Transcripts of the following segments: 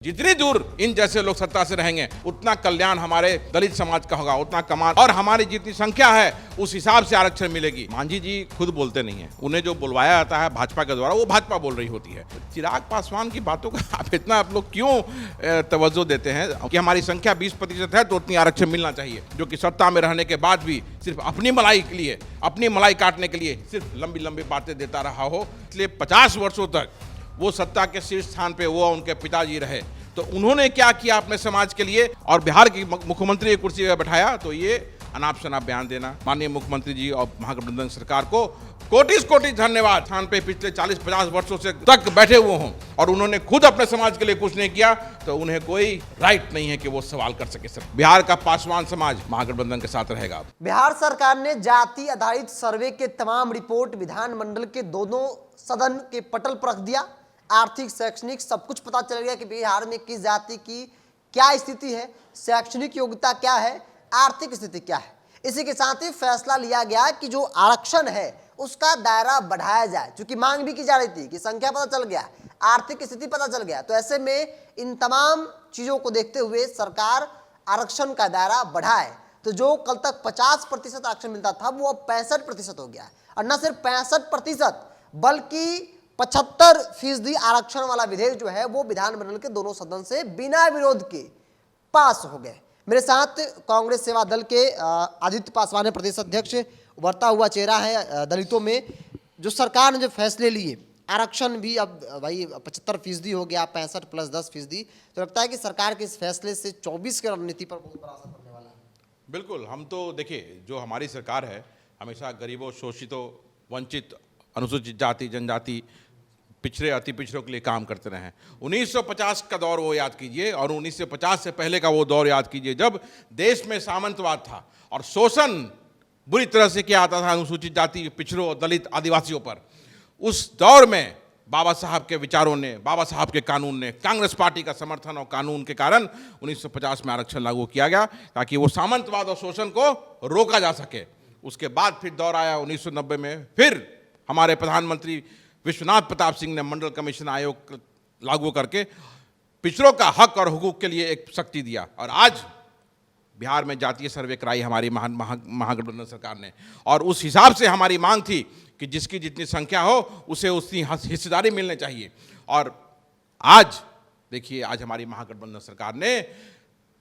जितनी दूर इन जैसे लोग सत्ता से रहेंगे उतना कल्याण हमारे दलित समाज का होगा, उतना कमान और हमारी जितनी संख्या है उस हिसाब से आरक्षण मिलेगी। मांझी जी खुद बोलते नहीं है, उन्हें जो बुलवाया जाता है भाजपा के द्वारा वो भाजपा बोल रही होती है। चिराग पासवान की बातों का आप लोग क्यों तवज्जो देते हैं कि हमारी संख्या 20% है तो उतनी आरक्षण मिलना चाहिए, जो कि सत्ता में रहने के बाद भी सिर्फ अपनी मलाई के लिए, अपनी मलाई काटने के लिए सिर्फ लंबी लंबी बातें देता रहा हो। इसलिए 50 वर्षों तक वो सत्ता के शीर्ष स्थान पे वो उनके पिताजी रहे, तो उन्होंने क्या किया अपने समाज के लिए और बिहार की मुख्यमंत्री की कुर्सी पर बैठाया, तो ये अनाप शनाप बयान देना। माननीय मुख्यमंत्री जी और महागठबंधन सरकार को कोटि कोटि धन्यवाद। स्थान पे पिछले 40-50 वर्षों से तक बैठे हुए हों और उन्होंने खुद अपने समाज के लिए कुछ नहीं किया, तो उन्हें कोई राइट नहीं है कि वो सवाल कर सके। सर, बिहार का पासवान समाज महागठबंधन के साथ रहेगा। बिहार सरकार ने जाति आधारित सर्वे के तमाम रिपोर्ट विधानमंडल के दोनों सदन के पटल पर रख दिया। आर्थिक, शैक्षणिक सब कुछ पता चल गया कि बिहार में किस जाति की क्या स्थिति है, शैक्षणिक योग्यता क्या है, आर्थिक स्थिति क्या है। इसी के साथ ही फैसला लिया गया कि जो आरक्षण है उसका दायरा बढ़ाया जाए, क्योंकि मांग भी की जा रही थी कि संख्या पता चल गया, आर्थिक स्थिति पता चल गया, तो ऐसे में इन तमाम चीजों को देखते हुए सरकार आरक्षण का दायरा बढ़ाए। तो जो कल तक 50% आरक्षण मिलता था वो अब 65% हो गया, और न सिर्फ 65% बल्कि 75% आरक्षण वाला विधेयक जो है वो विधानमंडल के दोनों सदन से बिना विरोध के पास हो गए। मेरे साथ कांग्रेस सेवा दल के आदित्य पासवान प्रदेश अध्यक्ष, उभरता हुआ चेहरा है दलितों में। जो सरकार ने जो फैसले लिए, आरक्षण भी अब भाई 75% हो गया, 65 + 10%, तो लगता है कि सरकार के इस फैसले से 24 की रणनीति पर बहुत बड़ा असर पड़ने वाला है। बिल्कुल, हम तो देखिए, जो हमारी सरकार है हमेशा गरीबों, शोषितों, वंचित, अनुसूचित जाति, जनजाति, पिछड़े, अति पिछड़ों के लिए काम करते रहे हैं। 1950 का दौर वो याद कीजिए और 1950 से पहले का वो दौर याद कीजिए, जब देश में सामंतवाद था और शोषण बुरी तरह से किया आता था अनुसूचित जाति, पिछड़ों, दलित, आदिवासियों पर। उस दौर में बाबा साहब के विचारों ने, बाबा साहब के कानून ने, कांग्रेस पार्टी का समर्थन और कानून के कारण 1950 में आरक्षण लागू किया गया, ताकि वो सामंतवाद और शोषण को रोका जा सके। उसके बाद फिर दौर आया 1990 में, फिर हमारे प्रधानमंत्री विश्वनाथ प्रताप सिंह ने मंडल कमीशन आयोग लागू करके पिछड़ों का हक और हुकूक के लिए एक शक्ति दिया, और आज बिहार में जातीय सर्वे कराई हमारी महागठबंधन सरकार ने। और उस हिसाब से हमारी मांग थी कि जिसकी जितनी संख्या हो उसे उतनी हिस्सेदारी मिलनी चाहिए। और आज देखिए, आज हमारी महागठबंधन सरकार ने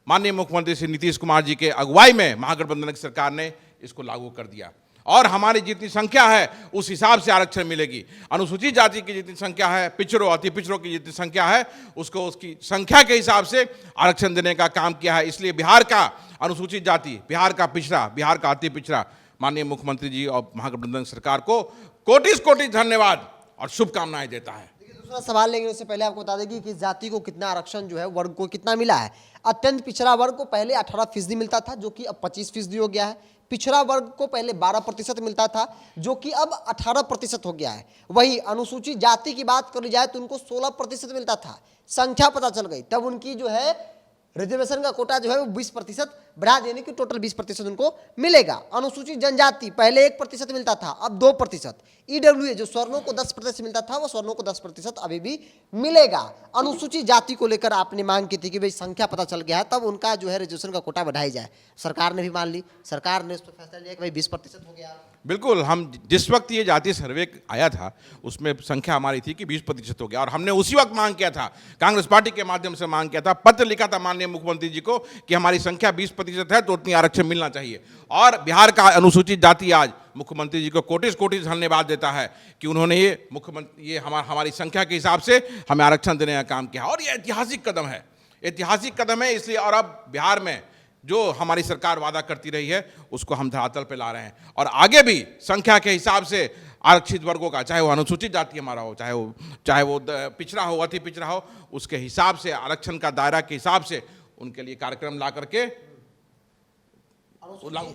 माननीय मुख्यमंत्री श्री नीतीश कुमार जी के अगुवाई में महागठबंधन की सरकार ने इसको लागू कर दिया, और हमारी जितनी संख्या है उस हिसाब से आरक्षण मिलेगी। अनुसूचित जाति की जितनी संख्या है, पिछड़ों, अति पिछड़ों की जितनी संख्या है, उसको उसकी संख्या के हिसाब से आरक्षण देने का काम किया है। इसलिए बिहार का अनुसूचित जाति, बिहार का पिछड़ा, बिहार का अति पिछड़ा माननीय मुख्यमंत्री जी और महागठबंधन सरकार को कोटि कोटि धन्यवाद और शुभकामनाएं देता है। दूसरा सवाल लेंगे उससे पहले आपको बता दें कि किस जाति को कितना आरक्षण जो है, वर्ग को कितना मिला है। अत्यंत पिछड़ा वर्ग को पहले 18% मिलता था, जो कि अब 25% हो गया है। पिछड़ा वर्ग को पहले 12% मिलता था, जो कि अब 18% हो गया है। वही अनुसूचित जाति की बात करी जाए तो उनको 16% मिलता था। संख्या पता चल गई, तब उनकी जो है रिजर्वेशन का कोटा जो है वो 20% बढ़ा देने की, टोटल 20% उनको मिलेगा। अनुसूचित जनजाति पहले 1% मिलता था, अब 2%। ईडब्ल्यूए जो स्वर्णों को 10% मिलता था, वो स्वर्णों को 10% अभी भी मिलेगा। अनुसूचित जाति को लेकर आपने मांग की थी कि भाई संख्या पता चल गया है, तब उनका जो है रिजर्वेशन का कोटा बढ़ाई जाए। सरकार ने भी मान ली, सरकार ने उस पर फैसला लिया कि भाई 20% हो गया। बिल्कुल, हम जिस वक्त ये जातीय सर्वे आया था उसमें संख्या हमारी थी कि 20% हो गया, और हमने उसी वक्त मांग किया था, कांग्रेस पार्टी के माध्यम से मांग किया था, पत्र लिखा था माननीय मुख्यमंत्री जी को कि हमारी संख्या 20% है तो उतनी आरक्षण मिलना चाहिए। और बिहार का अनुसूचित जाति आज मुख्यमंत्री जी को कोटि कोटि धन्यवाद देता है कि उन्होंने ये हमारी संख्या के हिसाब से हमें आरक्षण देने का काम किया, और ये ऐतिहासिक कदम है, ऐतिहासिक कदम है। इसलिए और अब बिहार में जो हमारी सरकार वादा करती रही है उसको हम धरातल पे ला रहे हैं, और आगे भी संख्या के हिसाब से आरक्षित वर्गों का, चाहे वो अनुसूचित जाति हमारा हो, चाहे वो पिछड़ा हो, अति पिछड़ा हो, उसके हिसाब से, आरक्षण का दायरा के हिसाब से उनके लिए कार्यक्रम ला करके।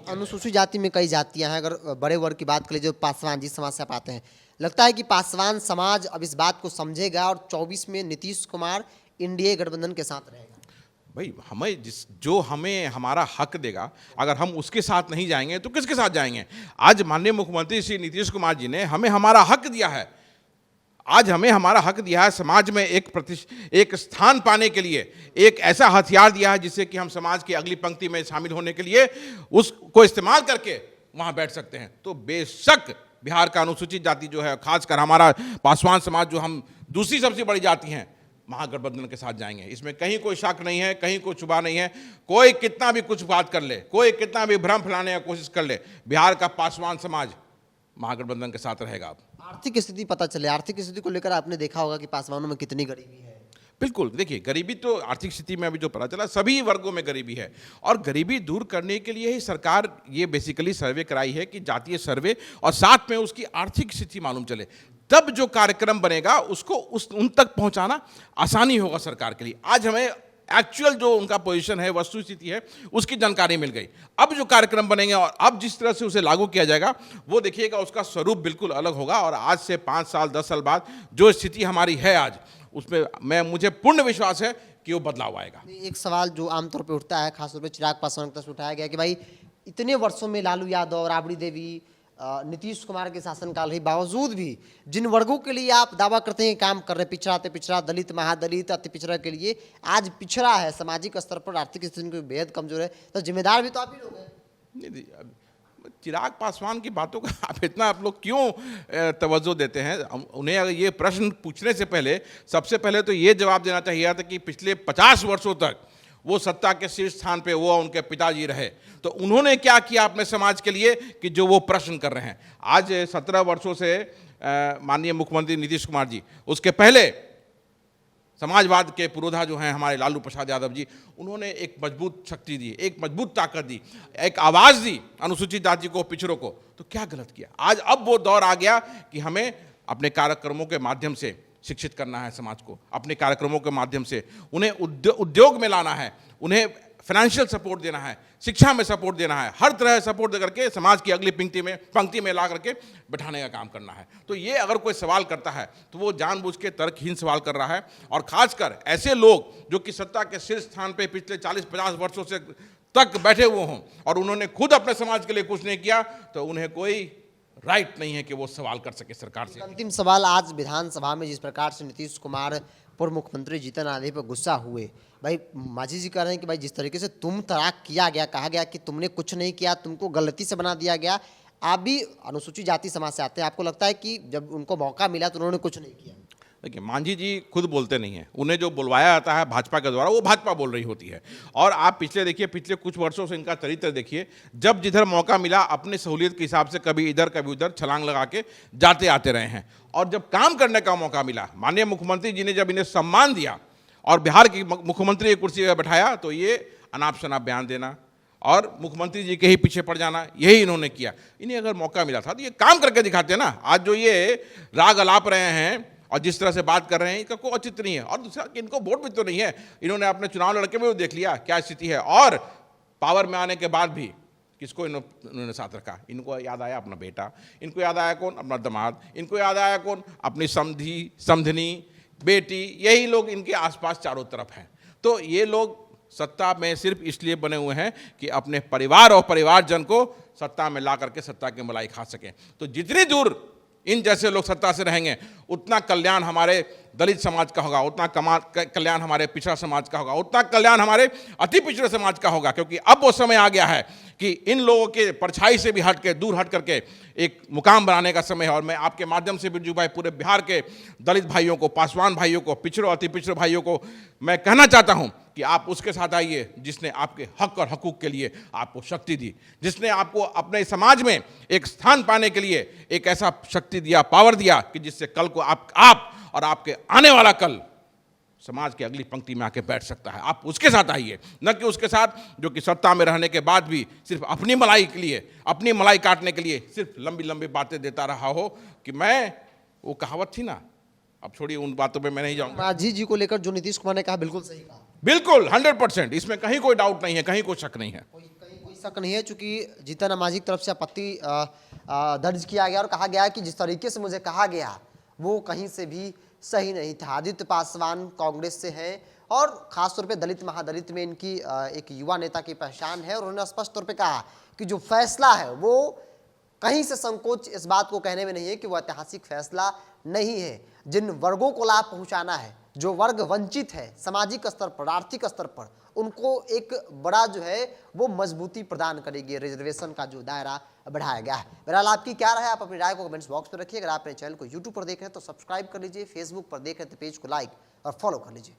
अनुसूचित जाति में कई जातियां हैं। अगर बड़े वर्ग की बात करें, जो पासवान जिस समाज से आप आते हैं, लगता है कि पासवान समाज अब इस बात को समझेगा और 24 में नीतीश कुमार एनडीए गठबंधन के साथ रहेगा। भाई, हमें हमारा हक देगा, अगर हम उसके साथ नहीं जाएंगे तो किसके साथ जाएंगे। आज माननीय मुख्यमंत्री श्री नीतीश कुमार जी ने हमें हमारा हक दिया है। आज हमें हमारा हक दिया है समाज में एक स्थान पाने के लिए, एक ऐसा हथियार दिया है जिससे कि हम समाज की अगली पंक्ति में शामिल होने के लिए उसको इस्तेमाल करके वहां बैठ सकते हैं। तो बेशक बिहार का अनुसूचित जाति जो है, खासकर हमारा पासवान समाज, जो हम दूसरी सबसे बड़ी जाति हैं, महागठबंधन के साथ जाएंगे। इसमें कहीं कोई शक नहीं है, कहीं कोई छुपा नहीं है। कोई कितना भी कुछ बात कर ले, कोई कितना भी भ्रम फैलाने की कोशिश कर ले, बिहार का पासवान समाज महागठबंधन के साथ रहेगा। आर्थिक स्थिति पता चले, आर्थिक स्थिति को लेकर आपने देखा होगा कि पासवानों में कितनी गरीबी है। बिल्कुल, देखिए गरीबी तो आर्थिक स्थिति में अभी जो पता चला, सभी वर्गों में गरीबी है, और गरीबी दूर करने के लिए ही सरकार ये बेसिकली सर्वे कराई है कि जातीय सर्वे, और साथ में उसकी आर्थिक स्थिति मालूम चले, तब जो कार्यक्रम बनेगा उसको उन तक पहुंचाना आसानी होगा सरकार के लिए। आज हमें एक्चुअल जो उनका पोजीशन है, वस्तु स्थिति है, उसकी जानकारी मिल गई। अब जो कार्यक्रम बनेंगे और अब जिस तरह से उसे लागू किया जाएगा, वो देखिएगा उसका स्वरूप बिल्कुल अलग होगा। और आज से 5 साल 10 साल बाद जो स्थिति हमारी है आज, उसमें मुझे पूर्ण विश्वास है कि वो बदलाव आएगा। एक सवाल जो आमतौर पे उठता है, खासतौर पे चिराग पासवान की तरफ से उठाया गया कि भाई इतने वर्षों में लालू यादव, राबड़ी देवी, नीतीश कुमार के शासनकाल के बावजूद भी जिन वर्गों के लिए आप दावा करते हैं काम कर रहे, पिछड़ा अति पिछड़ा, दलित, महादलित, अति पिछड़ा के लिए आज पिछड़ा है, सामाजिक स्तर पर आर्थिक स्थिति बेहद कमजोर है, तो जिम्मेदार भी तो आप ही लोग हैं। चिराग पासवान की बातों का आप लोग क्यों तवज्जो देते हैं? उन्हें अगर ये प्रश्न पूछने से पहले सबसे पहले तो ये जवाब देना चाहिए था कि पिछले 50 वर्षों तक वो सत्ता के शीर्ष स्थान पे वो उनके पिताजी रहे, तो उन्होंने क्या किया अपने समाज के लिए कि जो वो प्रश्न कर रहे हैं। आज 17 वर्षों से माननीय मुख्यमंत्री नीतीश कुमार जी, उसके पहले समाजवाद के पुरोधा जो हैं हमारे लालू प्रसाद यादव जी, उन्होंने एक मजबूत शक्ति दी, एक मजबूत ताकत दी, एक आवाज़ दी अनुसूचित जाति को, पिछड़ों को। तो क्या गलत किया? आज अब वो दौर आ गया कि हमें अपने कार्यक्रमों के माध्यम से शिक्षित करना है समाज को, अपने कार्यक्रमों के माध्यम से उन्हें उद्योग में लाना है, उन्हें फाइनेंशियल सपोर्ट देना है, शिक्षा में सपोर्ट देना है, हर तरह सपोर्ट दे करके समाज की अगली पंक्ति में ला करके बैठाने का काम करना है। तो ये अगर कोई सवाल करता है तो वो जानबूझ के तर्कहीन सवाल कर रहा है, और खासकर ऐसे लोग जो कि सत्ता के शीर्ष स्थान पे पिछले 40-50 वर्षों से तक बैठे हुए हों और उन्होंने खुद अपने समाज के लिए कुछ नहीं किया, तो उन्हें कोई राइट नहीं है कि वो सवाल कर सके सरकार से। अंतिम सवाल, आज विधानसभा में जिस प्रकार से नीतीश कुमार पूर्व मुख्यमंत्री जीतन राम मांझी पर गुस्सा हुए, भाई मांझी जी कह रहे हैं कि भाई जिस तरीके से तुम तड़ाक किया गया, कहा गया कि तुमने कुछ नहीं किया, तुमको गलती से बना दिया गया। आप भी अनुसूचित जाति समाज से आते हैं, आपको लगता है कि जब उनको मौका मिला तो उन्होंने कुछ नहीं किया? देखिए, मांझी जी खुद बोलते नहीं हैं, उन्हें जो बुलवाया जाता है भाजपा के द्वारा वो भाजपा बोल रही होती है। और आप पिछले कुछ वर्षों से इनका चरित्र देखिए, जब जिधर मौका मिला अपनी सहूलियत के हिसाब से कभी इधर कभी उधर छलांग लगा के जाते आते रहे हैं। और जब काम करने का मौका मिला, माननीय मुख्यमंत्री जी ने जब इन्हें सम्मान दिया और बिहार की मुख्यमंत्री की कुर्सी पर बैठाया, तो ये अनाप शनाप बयान देना और मुख्यमंत्री जी के ही पीछे पड़ जाना, यही इन्होंने किया। इन्हें अगर मौका मिला था तो ये काम करके दिखाते ना। आज जो ये राग अलाप रहे हैं और जिस तरह से बात कर रहे हैं, इनका कोई औचित्य नहीं है। और दूसरा, इनको वोट भी तो नहीं है, इन्होंने अपने चुनाव लड़के में भी देख लिया क्या स्थिति है। और पावर में आने के बाद भी किसको इन्होंने साथ रखा? इनको याद आया अपना बेटा, इनको याद आया कौन? अपना दामाद, इनको याद आया कौन? अपनी समधनी, बेटी। यही लोग इनके आसपास चारों तरफ हैं। तो ये लोग सत्ता में सिर्फ इसलिए बने हुए हैं कि अपने परिवार और परिवारजन को सत्ता में ला करके सत्ता की मलाई खा सकें। तो जितनी दूर इन जैसे लोग सत्ता से रहेंगे, उतना कल्याण हमारे दलित समाज का होगा, उतना कल्याण हमारे पिछड़ा समाज का होगा, उतना कल्याण हमारे अति पिछड़े समाज का होगा। क्योंकि अब वो समय आ गया है कि इन लोगों के परछाई से भी हट के, दूर हट करके एक मुकाम बनाने का समय है। और मैं आपके माध्यम से बिरजू भाई, पूरे बिहार के दलित भाइयों को, पासवान भाइयों को, पिछड़ों अति पिछड़े भाइयों को मैं कहना चाहता हूं कि आप उसके साथ आइए जिसने आपके हक और हकूक के लिए आपको शक्ति दी, जिसने आपको अपने समाज में एक स्थान पाने के लिए एक ऐसा शक्ति दिया, पावर दिया कि जिससे कल को आप और आपके आने वाला कल समाज की अगली पंक्ति में आके बैठ सकता है। आप उसके साथ आइए, न कि उसके साथ जो कि सत्ता में रहने के बाद भी सिर्फ अपनी मलाई के लिए, अपनी मलाई काटने के लिए सिर्फ लंबी लंबी बातें देता रहा हो। कि मैं, वो कहावत थी ना, अब छोड़िए उन बातों पे मैं नहीं जाऊंगा। मांझी जी को लेकर जो नीतीश कुमार ने कहा बिल्कुल सही कहा, बिल्कुल 100%, इसमें कहीं कोई डाउट नहीं है, कहीं कोई शक नहीं है, कहीं कोई शक नहीं है। चूंकि जीतन राम मांझी की तरफ से आपत्ति दर्ज किया गया और कहा गया कि जिस तरीके से मुझे कहा गया वो कहीं से भी सही नहीं था। आदित्य पासवान कांग्रेस से हैं और खासतौर पे दलित महादलित में इनकी एक युवा नेता की पहचान है। और उन्होंने स्पष्ट तौर पे कहा कि जो फैसला है वो कहीं से संकोच इस बात को कहने में नहीं है कि वो ऐतिहासिक फैसला नहीं है। जिन वर्गों को लाभ पहुंचाना है, जो वर्ग वंचित है सामाजिक स्तर पर, आर्थिक स्तर पर, उनको एक बड़ा जो है वो मजबूती प्रदान करेगी रिजर्वेशन का जो दायरा बढ़ाया गया है। बहरहाल आपकी क्या राय है, आप अपनी राय को कमेंट्स बॉक्स में रखिए। अगर आप अपने चैनल को यूट्यूब पर देख रहे हैं तो सब्सक्राइब कर लीजिए, फेसबुक पर देख रहे हैं तो पेज को लाइक और फॉलो कर लीजिए।